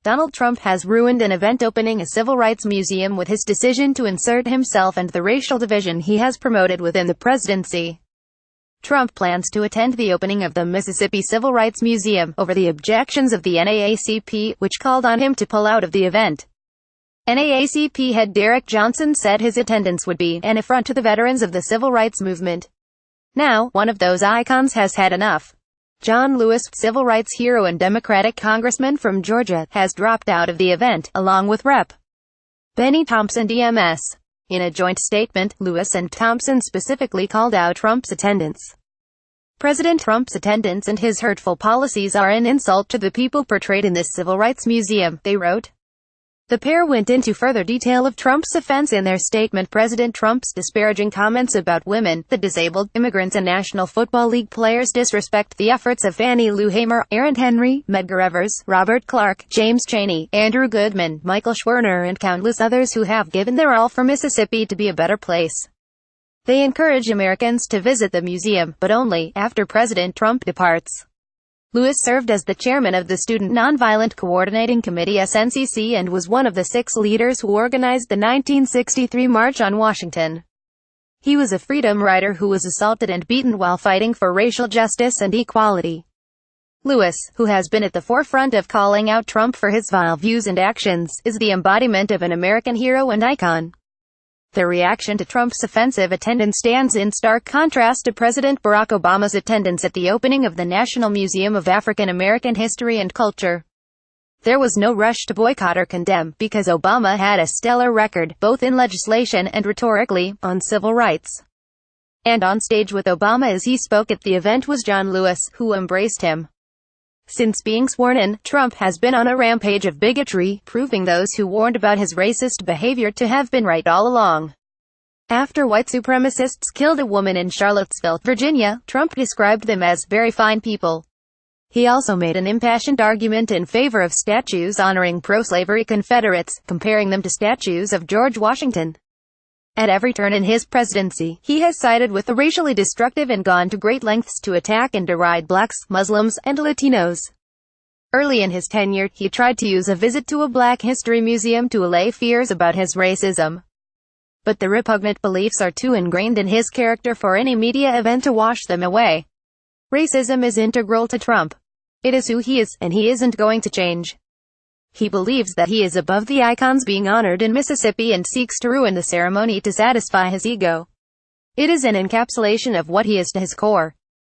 Donald Trump has ruined an event opening a civil rights museum with his decision to insert himself and the racial division he has promoted within the presidency. Trump plans to attend the opening of the Mississippi Civil Rights Museum, over the objections of the NAACP, which called on him to pull out of the event. NAACP head Derrick Johnson said his attendance would be an affront to the veterans of the civil rights movement. Now, one of those icons has had enough. John Lewis, civil rights hero and Democratic congressman from Georgia, has dropped out of the event, along with Rep. Benny Thompson DMS. In a joint statement, Lewis and Thompson specifically called out Trump's attendance. President Trump's attendance and his hurtful policies are an insult to the people portrayed in this civil rights museum, they wrote. The pair went into further detail of Trump's offense in their statement. President Trump's disparaging comments about women, the disabled, immigrants and National Football League players disrespect the efforts of Fannie Lou Hamer, Aaron Henry, Medgar Evers, Robert Clark, James Chaney, Andrew Goodman, Michael Schwerner and countless others who have given their all for Mississippi to be a better place. They encourage Americans to visit the museum, but only after President Trump departs. Lewis served as the chairman of the Student Nonviolent Coordinating Committee (SNCC) and was one of the 6 leaders who organized the 1963 March on Washington. He was a freedom rider who was assaulted and beaten while fighting for racial justice and equality. Lewis, who has been at the forefront of calling out Trump for his vile views and actions, is the embodiment of an American hero and icon. The reaction to Trump's offensive attendance stands in stark contrast to President Barack Obama's attendance at the opening of the National Museum of African American History and Culture. There was no rush to boycott or condemn, because Obama had a stellar record, both in legislation and rhetorically, on civil rights. And on stage with Obama as he spoke at the event was John Lewis, who embraced him. Since being sworn in, Trump has been on a rampage of bigotry, proving those who warned about his racist behavior to have been right all along. After white supremacists killed a woman in Charlottesville, Virginia, Trump described them as very fine people. He also made an impassioned argument in favor of statues honoring pro-slavery Confederates, comparing them to statues of George Washington. At every turn in his presidency, he has sided with the racially destructive and gone to great lengths to attack and deride blacks, Muslims, and Latinos. Early in his tenure, he tried to use a visit to a Black History museum to allay fears about his racism. But the repugnant beliefs are too ingrained in his character for any media event to wash them away. Racism is integral to Trump. It is who he is, and he isn't going to change. He believes that he is above the icons being honored in Mississippi and seeks to ruin the ceremony to satisfy his ego. It is an encapsulation of what he is to his core.